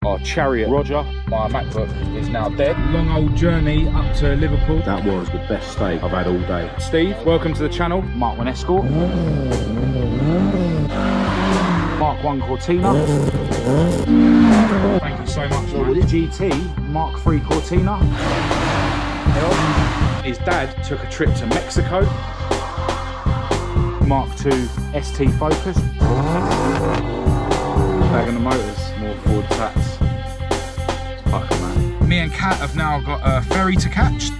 Our chariot Roger, my MacBook is now dead. Long old journey up to Liverpool. That was the best steak I've had all day. Steve, welcome to the channel. Mk1 Escort. Mk1 Cortina. Thank you so much, man. GT Mk3 Cortina. His dad took a trip to Mexico. Mk2 ST Focus. Bag on the motors, more Ford tats. Fucking man. Me and Kat have now got a ferry to catch.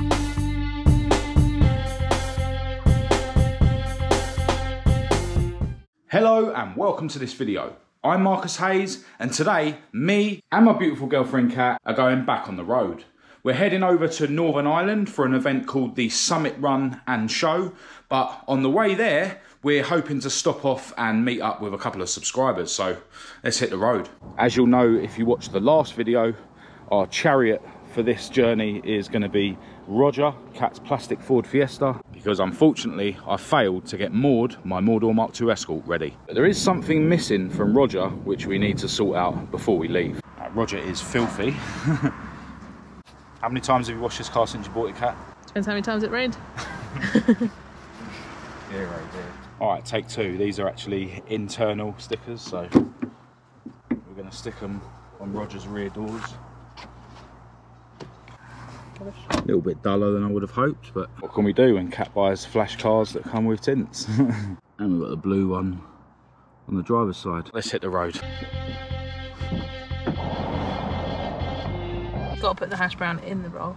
Hello and welcome to this video. I'm Marcus Hayes, and today me and my beautiful girlfriend Kat are going back on the road. We're heading over to Northern Ireland for an event called the Summit Run and Show, but on the way there we're hoping to stop off and meet up with a couple of subscribers, so let's hit the road. As you'll know if you watched the last video, our chariot for this journey is going to be Roger, Kat's plastic Ford Fiesta, because unfortunately I failed to get Maude, my Maude Mk2 Escort, ready. But there is something missing from Roger which we need to sort out before we leave. Roger is filthy. How many times have you washed this car since you bought it, Kat? Depends how many times it rained. Dear, oh dear. Alright, take two. These are actually internal stickers, so we're going to stick them on Roger's rear doors. A little bit duller than I would have hoped, but what can we do when Kat buys flash cars that come with tints? And we've got the blue one on the driver's side. Let's hit the road. Got to put the hash brown in the roll.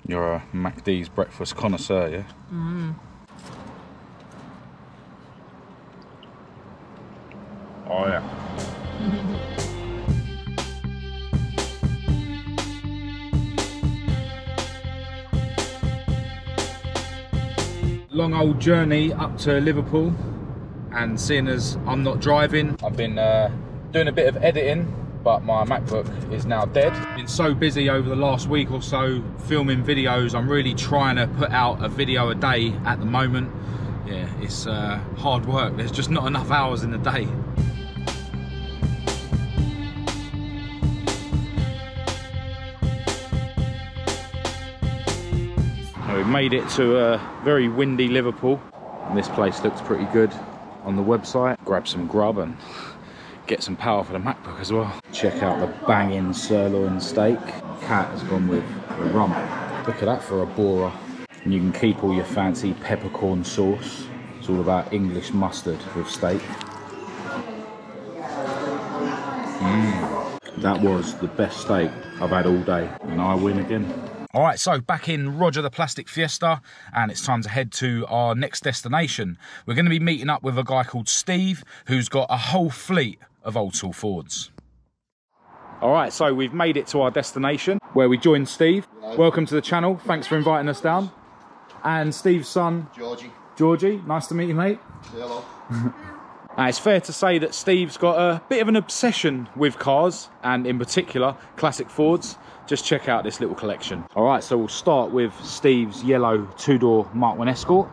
You're a MacD's breakfast connoisseur, yeah? Mm. Oh yeah. Long old journey up to Liverpool, and seeing as I'm not driving, I've been doing a bit of editing, but my MacBook is now dead. Been so busy over the last week or so filming videos. I'm really trying to put out a video a day at the moment. Yeah, it's hard work. There's just not enough hours in the day. We've made it to a very windy Liverpool, and this place looks pretty good on the website. Grab some grub and get some power for the MacBook as well. Check out the banging sirloin steak. Kat has gone with the rump. Look at that for a borer. And you can keep all your fancy peppercorn sauce. It's all about English mustard with steak. That was the best steak I've had all day, and I win again. All right, so back in Roger the Plastic Fiesta, and it's time to head to our next destination. We're going to be meeting up with a guy called Steve, who's got a whole fleet of old school Fords. All right, so we've made it to our destination, where we joined Steve. Hello. Welcome to the channel. Thanks for inviting us down. And Steve's son, Georgie. Georgie, nice to meet you, mate. Hello. It's fair to say that Steve's got a bit of an obsession with cars, and in particular, classic Fords. Just check out this little collection. All right, so we'll start with Steve's yellow two-door Mk1 Escort.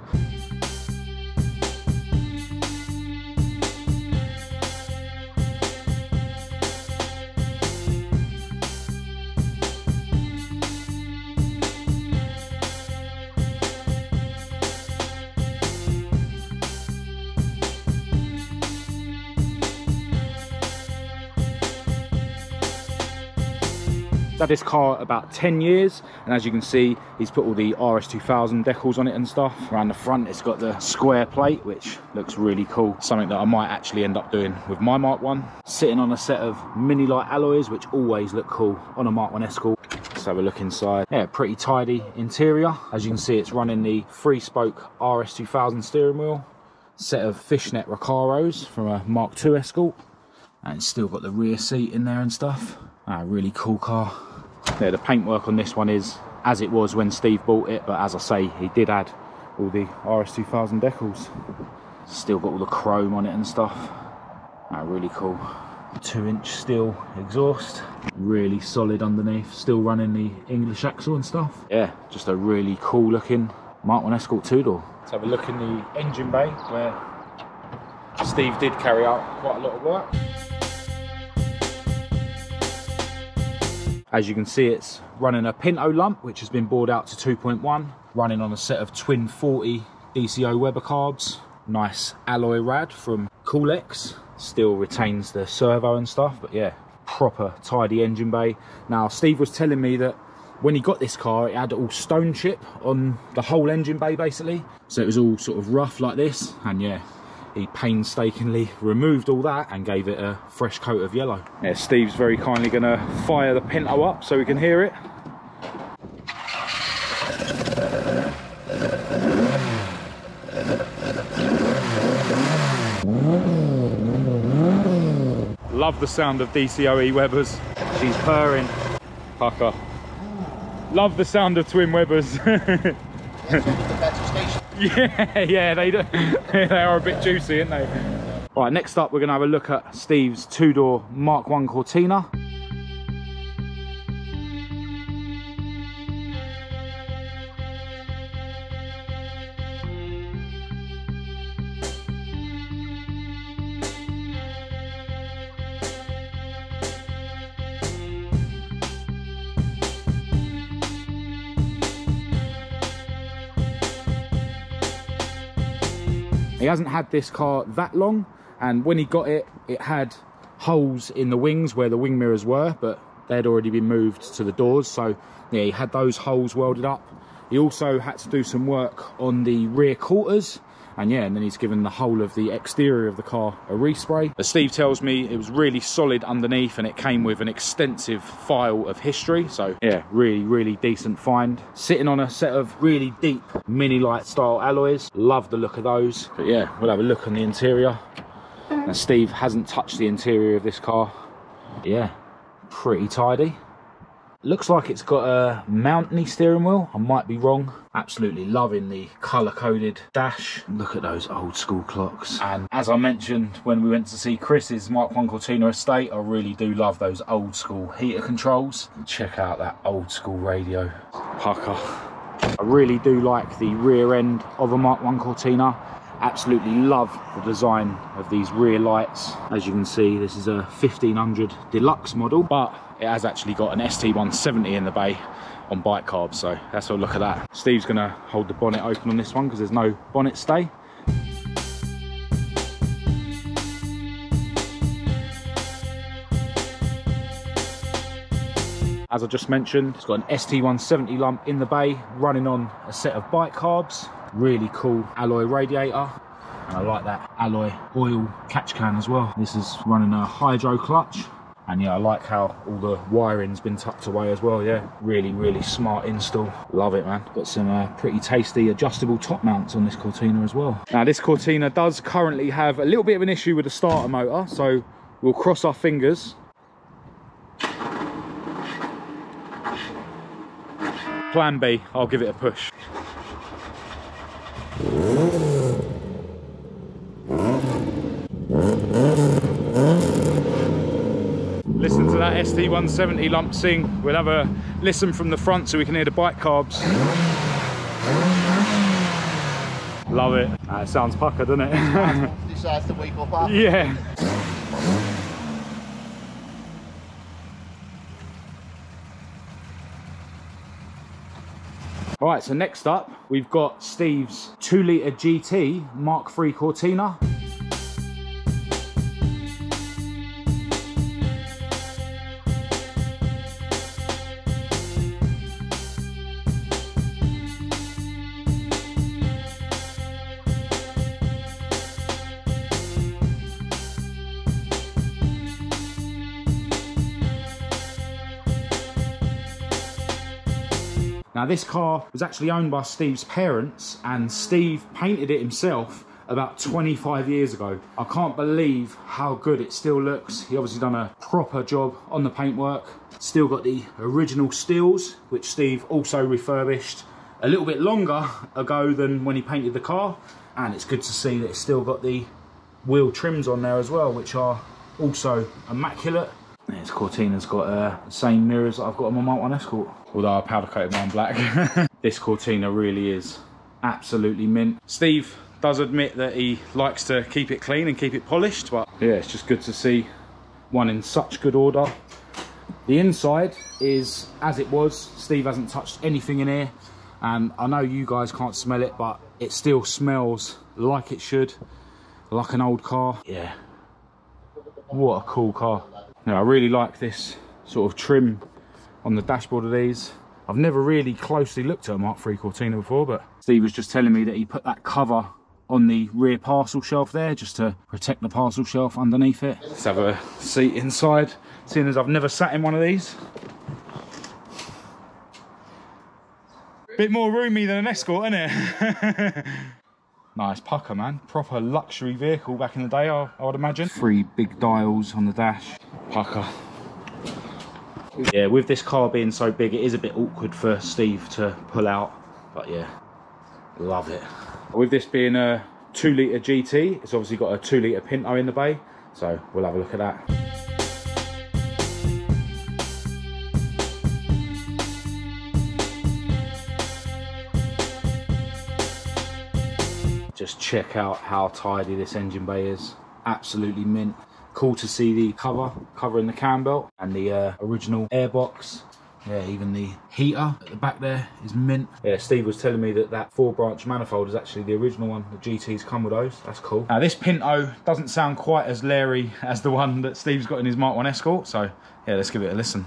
Had this car about 10 years, and as you can see, he's put all the RS2000 decals on it and stuff. Around the front it's got the square plate, which looks really cool, something that I might actually end up doing with my Mk1. Sitting on a set of mini light alloys, which always look cool on a Mk1 Escort. Let's have a look inside. Yeah, pretty tidy interior. As you can see, it's running the 3-spoke RS2000 steering wheel, set of fishnet Recaros from a Mk2 Escort, and it's still got the rear seat in there and stuff. Really cool car. Yeah, the paintwork on this one is as it was when Steve bought it, but as I say, he did add all the RS2000 decals. Still got all the chrome on it and stuff. Really cool. 2-inch steel exhaust, really solid underneath, still running the English axle and stuff. Yeah, just a really cool looking Mk1 Escort 2-door. Let's have a look in the engine bay, where Steve did carry out quite a lot of work. As you can see, it's running a Pinto lump, which has been bored out to 2.1, running on a set of twin 40 DCO Weber carbs. Nice alloy rad from Coolx, still retains the servo and stuff, but yeah, proper tidy engine bay. Now, Steve was telling me that when he got this car, it had all stone chip on the whole engine bay basically, so it was all sort of rough like this, and yeah, he painstakingly removed all that and gave it a fresh coat of yellow. Yeah, Steve's very kindly gonna fire the Pinto up so we can hear it. Love the sound of DCOE Webers. She's purring. Pucker. Love the sound of twin Webers. Yeah, they do. They are a bit juicy, aren't they? Right, next up we're going to have a look at Steve's two-door Mk1 Cortina. He hasn't had this car that long, and when he got it, it had holes in the wings where the wing mirrors were, but they had already been moved to the doors, so yeah, he had those holes welded up. He also had to do some work on the rear quarters, and yeah, and then he's given the whole of the exterior of the car a respray. As Steve tells me, it was really solid underneath, and it came with an extensive file of history, so yeah, really decent find. Sitting on a set of really deep mini light style alloys, love the look of those. But yeah, we'll have a look on the interior. Now, Steve hasn't touched the interior of this car. Yeah, pretty tidy. Looks like it's got a mountainy steering wheel. I might be wrong. Absolutely loving the colour-coded dash. Look at those old school clocks. And as I mentioned when we went to see Chris's Mk1 Cortina estate, I really do love those old school heater controls. Check out that old school radio. Pucker. I really do like the rear end of a Mk1 Cortina. Absolutely love the design of these rear lights. As you can see, this is a 1500 deluxe model, but it has actually got an ST170 in the bay on bike carbs, so let's have a look at that. Steve's gonna hold the bonnet open on this one because there's no bonnet stay. As I just mentioned, it's got an ST170 lump in the bay, running on a set of bike carbs. Really cool alloy radiator, and I like that alloy oil catch can as well. This is running a hydro clutch, and yeah, I like how all the wiring's been tucked away as well. Yeah, really smart install. Love it, man. Got some pretty tasty adjustable top mounts on this Cortina as well. Now, this Cortina does currently have a little bit of an issue with the starter motor, so we'll cross our fingers. Plan B, I'll give it a push. Listen to that ST170 lump sing. We'll have a listen from the front so we can hear the bike carbs. Love it. It sounds pucker, doesn't it? Decides to wake up. Yeah. Alright, so next up, we've got Steve's 2-litre GT Mark III Cortina. Now, this car was actually owned by Steve's parents, and Steve painted it himself about 25 years ago. I can't believe how good it still looks. He obviously done a proper job on the paintwork. Still got the original steels, which Steve also refurbished a little bit longer ago than when he painted the car. And it's good to see that it's still got the wheel trims on there as well, which are also immaculate. This Cortina's got the same mirrors that I've got on my Mk1 Escort, although I powder coated mine black. This Cortina really is absolutely mint. Steve does admit that he likes to keep it clean and keep it polished, but yeah, it's just good to see one in such good order. The inside is as it was. Steve hasn't touched anything in here, and I know you guys can't smell it, but it still smells like it should, like an old car. Yeah, what a cool car. Now I really like this sort of trim on the dashboard of these. I've never really closely looked at a Mark III Cortina before, but Steve was just telling me that he put that cover on the rear parcel shelf there just to protect the parcel shelf underneath it. Let's have a seat inside, seeing as I've never sat in one of these. Bit more roomy than an Escort, isn't it? Nice pucker, man. Proper luxury vehicle back in the day, I would imagine. 3 big dials on the dash. Pucker. Yeah, with this car being so big, it is a bit awkward for Steve to pull out, but yeah, love it. With this being a 2-litre GT, it's obviously got a 2-litre Pinto in the bay, so we'll have a look at that. Just check out how tidy this engine bay is. Absolutely mint. Cool to see the cover in the cam belt and the original airbox. Yeah, even the heater at the back there is mint. Yeah, Steve was telling me that that 4-branch manifold is actually the original one. The GTs come with those. That's cool. Now this Pinto doesn't sound quite as leery as the one that Steve's got in his Mk1 Escort. So yeah, let's give it a listen.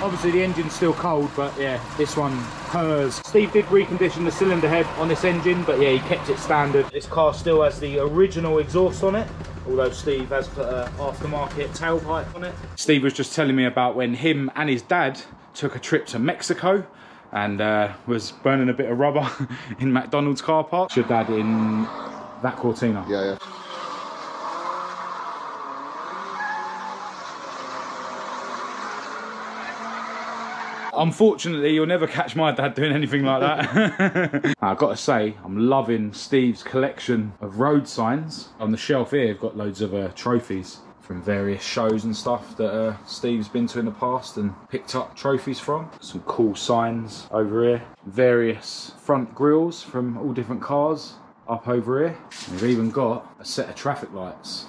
Obviously the engine's still cold, but yeah, this one purrs. Steve did recondition the cylinder head on this engine, but yeah, he kept it standard. This car still has the original exhaust on it, although Steve has put an aftermarket tailpipe on it. Steve was just telling me about when him and his dad took a trip to Mexico and was burning a bit of rubber in McDonald's car park. Your dad in that Cortina? Yeah, yeah. Unfortunately, you'll never catch my dad doing anything like that. I've got to say, I'm loving Steve's collection of road signs. On the shelf here, I've got loads of trophies from various shows and stuff that Steve's been to in the past and picked up trophies from. Some cool signs over here. Various front grills from all different cars up over here. And we've even got a set of traffic lights.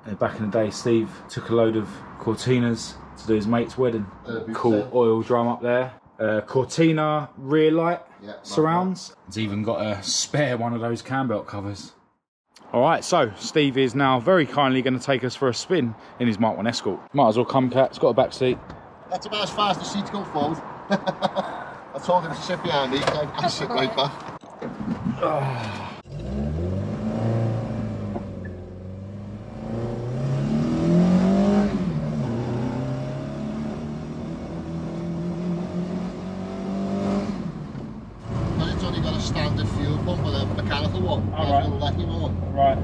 And back in the day, Steve took a load of Cortinas to do his mate's wedding. Cool oil drum up there. Cortina rear light surrounds. It's even got a spare one of those cam belt covers. Alright, so Steve is now very kindly going to take us for a spin in his Mk1 Escort. Might as well come, Cat. It's got a back seat. That's about as far as the seats go forward. I told him to sit behind me, I sit right back. Standard fuel pump with a mechanical one. Alright. Right.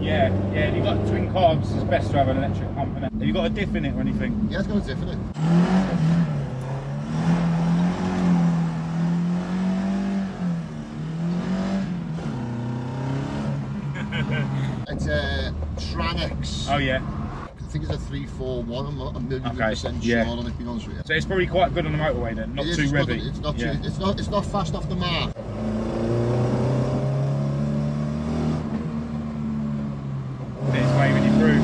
Yeah, if you've got twin carbs, it's best to have an electric pump in it. Have you got a diff in it or anything? Yeah, it's got a diff in it. It's a Tranex. Oh yeah. I think it's a 341. I'm not a million% sure on it, to be honest with you. So it's probably quite good on the motorway then, not too revvy. It's not too, it's not fast off the mark. It's waving you through.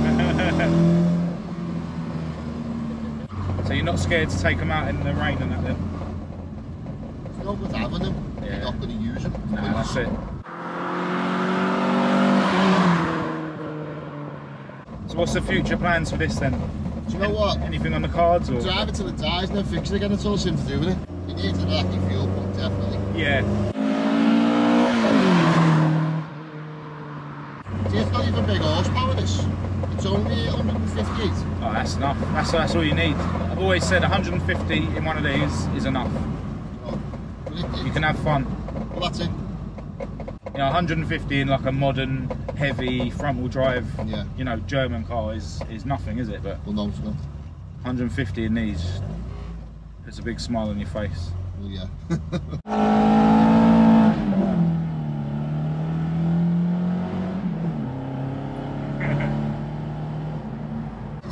So you're not scared to take them out in the rain and that then? It's not with having them. Yeah. You're not going to use them. Nah, that's it. So what's the future plans for this then? Do you know what? Anything on the cards? Or? Drive it to the dies and then fix it again. It's all seems to do with it. It needs an electric fuel pump, definitely. Yeah. See, it's not even big horsepower, this. It's only 158. Oh, that's enough. That's all you need. I've always said 150 in one of these is enough. Oh, you can have fun. Well, that's it. You know, 150 in like a modern, heavy, front-wheel drive, you know, German car is nothing, is it? But well, no, it's not. 150 in these, there's a big smile on your face. Well, yeah.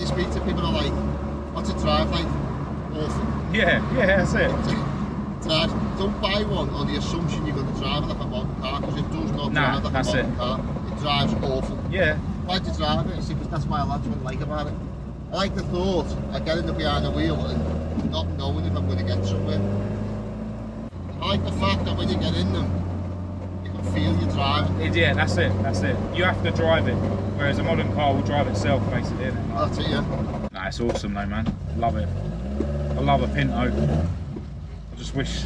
You speak to people are like, what's a drive like? Awful. Yeah, that's it. Don't buy one on the assumption you're going to drive like a modern car, because it does not Nah, drive like that's a modern car. It drives awful. Yeah. I like to drive it, because that's why lads wouldn't like about it. I like the thought of getting behind the wheel and not knowing if I'm going to get somewhere. I like the fact that when you get in them, you can feel you driving. Yeah, that's it, that's it. You have to drive it, whereas a modern car will drive itself, basically, isn't it? That's it, yeah. Nah, it's awesome though, man. Love it. I love a Pinto. I just wish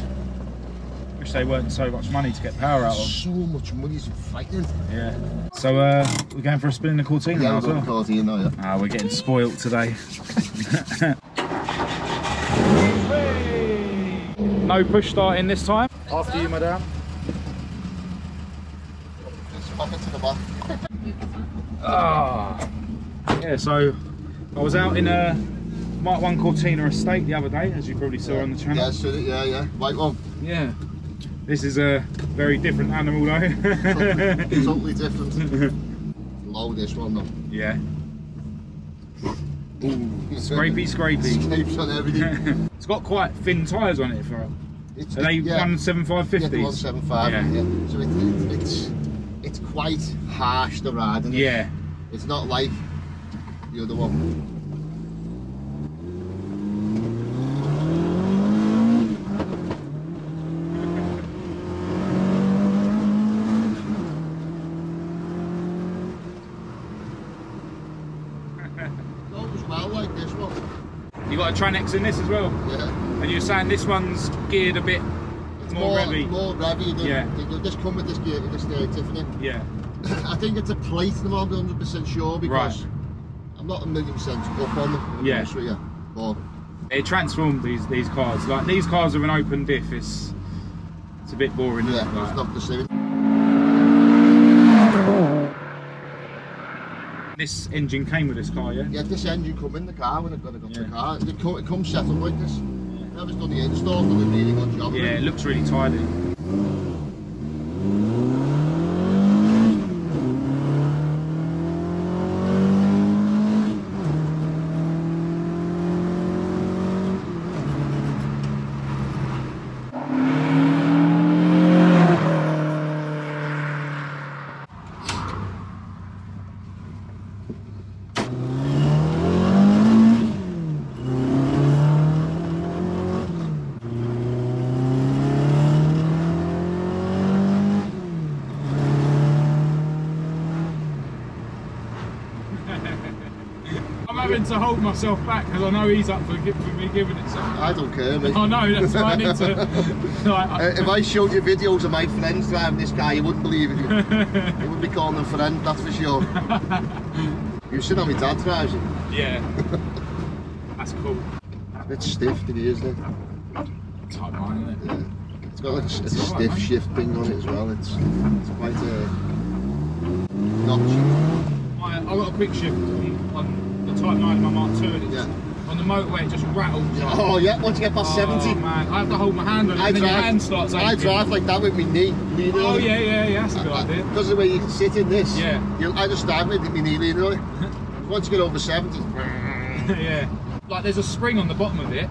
they weren't so much money to get power out of. So much money, it's frightening. Yeah. So we're going for a spin in the Cortina now as well. Cortina, yeah. We're getting spoilt today. No push starting this time. After you, madame. Just pop it to the back. Yeah, so I was out in a Mk1 Cortina estate the other day, as you probably saw on the channel. Yeah, so yeah. White one. Yeah. This is a very different animal though. Totally different. Low this one though. Yeah. Ooh, scrapey. Scrapes on everything. It's got quite thin tyres on it for a... Are they 175/50s? Yeah, 175. Yeah. So it's quite harsh to ride, isn't it? Yeah. It's not like the other one. You got a Tranex in this as well? Yeah. And you're saying this one's geared a bit more revvy? More revvy than, yeah. They'll just come with this gear, with this Tiffany. Yeah. I think it's a plate, I'm not 100% sure, because right. I'm not 1,000,000% up on them. Yeah. You. But it transformed these cars. Like these cars with an open diff, it's a bit boring. Yeah, like, it's not the same. This engine came with this car, yeah? Yeah, this engine come in the car when I got the car. It comes set up like this. Whoever's done the install, done a really good job. Yeah, it looks really tidy. To hold myself back because I know he's up for me giving it something. I don't care, mate. I know, that's why I need to. Like, if I showed you videos of my friends driving this car, you wouldn't believe it. You wouldn't be calling them friend, that's for sure. You've seen how my dad drives it. Yeah. That's cool. It's a bit stiff, it is, isn't it? Tight line, isn't it? Yeah. It's got like a stiff right, shift thing on it as well. It's quite notchy. I got a quick shift on the Type 9 in my Mark II, and it's, on the motorway it just rattles. Oh yeah, once you get past 70. Man, I have to hold my hand on it, and then your hand starts aching. I drive like that with my knee leaning on it. Yeah, that's a good idea. Because of the way you can sit in this, yeah. I just drive with my knee leaning on it. Once you get over 70. Yeah. Like there's a spring on the bottom of it,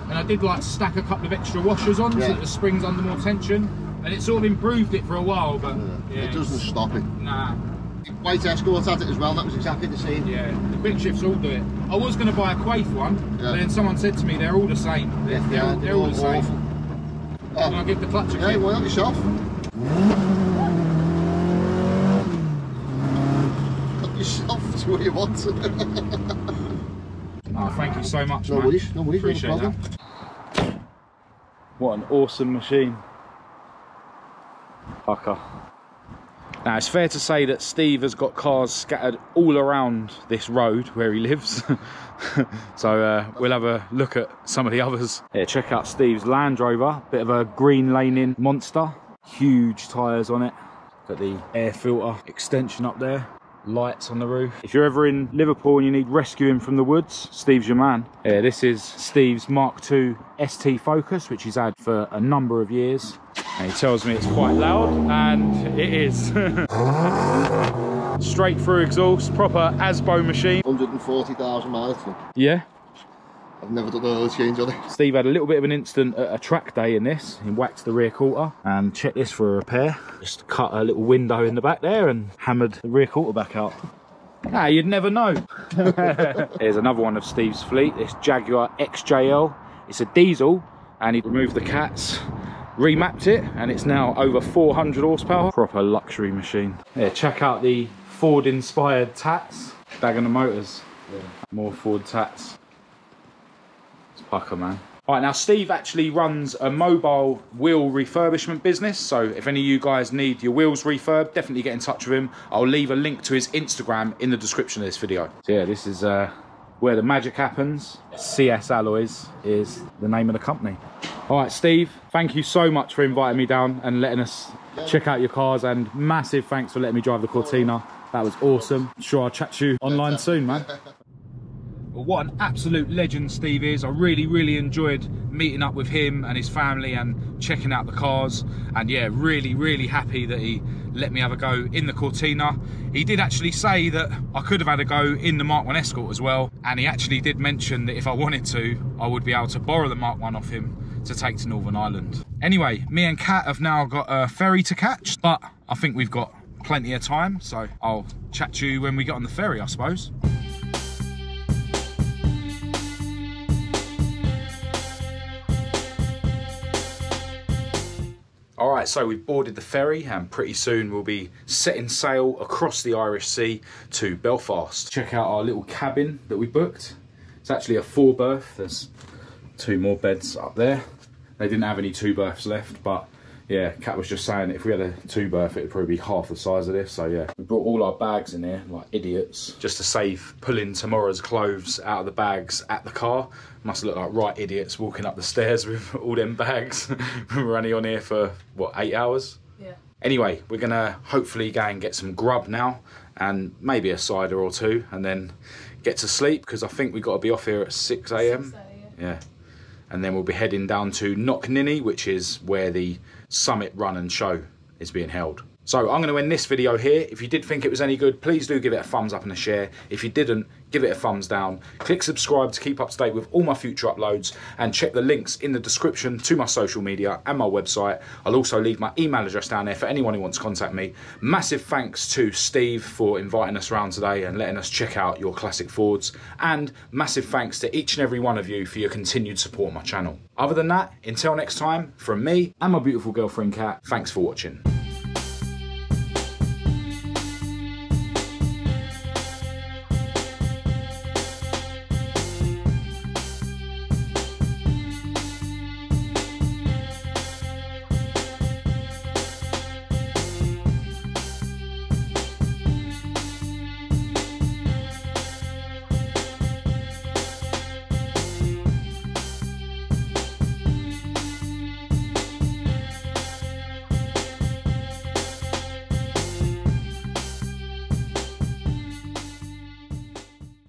and I did like stack a couple of extra washers on so that the spring's under more tension, and it sort of improved it for a while, but it doesn't stop it. Nah. White Escort had it as well, that was exactly the same. Yeah, the quick shifts all do it. I was going to buy a Quaif one, but then someone said to me they're all the same. They're all the same. Can I give the clutch a kick? Yeah, why not yourself? Got yourself to where you want. Oh, thank you so much, man. No worries, appreciate no problem. That. What an awesome machine. Pucker. Now it's fair to say that Steve has got cars scattered all around this road where he lives. So we'll have a look at some of the others. Yeah, check out Steve's Land Rover, bit of a green laning monster. Huge tyres on it. Got the air filter extension up there. Lights on the roof. If you're ever in Liverpool and you need rescuing from the woods, Steve's your man. Yeah, this is Steve's Mk2 ST Focus, which he's had for a number of years. And he tells me it's quite loud, and it is. Straight through exhaust, proper ASBO machine. 140,000 miles. Yeah. I've never done an oil change on it. Steve had a little bit of an incident at a track day in this. He whacked the rear quarter, and check this for a repair. Just cut a little window in the back there and hammered the rear quarter back out. Ah, you'd never know. Here's another one of Steve's fleet, this Jaguar XJL. It's a diesel, and he removed the cats, remapped it, and it's now over 400 horsepower. Proper luxury machine. Yeah, check out the Ford inspired tats. Dagenham Motors. Yeah. More Ford tats. It's pucker, man. All right, now Steve actually runs a mobile wheel refurbishment business, so if any of you guys need your wheels refurbed, definitely get in touch with him. I'll leave a link to his Instagram in the description of this video. So yeah, this is where the magic happens. CS Alloys is the name of the company. All right, Steve, thank you so much for inviting me down and letting us check out your cars, and massive thanks for letting me drive the Cortina. That was awesome. I'm sure I'll chat to you online soon, man. Well, what an absolute legend Steve is. I really enjoyed meeting up with him and his family and checking out the cars. And yeah, really happy that he let me have a go in the Cortina. He did actually say that I could have had a go in the Mk1 Escort as well. And he actually did mention that if I wanted to, I would be able to borrow the Mk1 off him to take to Northern Ireland. Anyway, me and Kat have now got a ferry to catch, but I think we've got plenty of time. So I'll chat to you when we get on the ferry, I suppose. All right, so we've boarded the ferry and pretty soon we'll be setting sail across the Irish Sea to Belfast. Check out our little cabin that we booked. It's actually a 4-berth. There's 2 more beds up there. They didn't have any 2-berths left, but yeah, Kat was just saying if we had a 2-berth, it'd probably be half the size of this. So yeah, we brought all our bags in here like idiots, just to save pulling tomorrow's clothes out of the bags at the car. Must look like right idiots walking up the stairs with all them bags. We're only on here for, what, 8 hours? Yeah. Anyway, we're gonna hopefully go and get some grub now, and maybe a cider or 2, and then get to sleep, because I think we've got to be off here at 6 AM. Yeah. And then we'll be heading down to Knockninny, which is where the Summit Run and Show is being held. So I'm going to end this video here. If you did think it was any good, please do give it a thumbs up and a share. If you didn't, give it a thumbs down. Click subscribe to keep up to date with all my future uploads, and check the links in the description to my social media and my website. I'll also leave my email address down there for anyone who wants to contact me. Massive thanks to Steve for inviting us around today and letting us check out your classic Fords, and massive thanks to each and every one of you for your continued support on my channel. Other than that, until next time, from me and my beautiful girlfriend Kat, thanks for watching.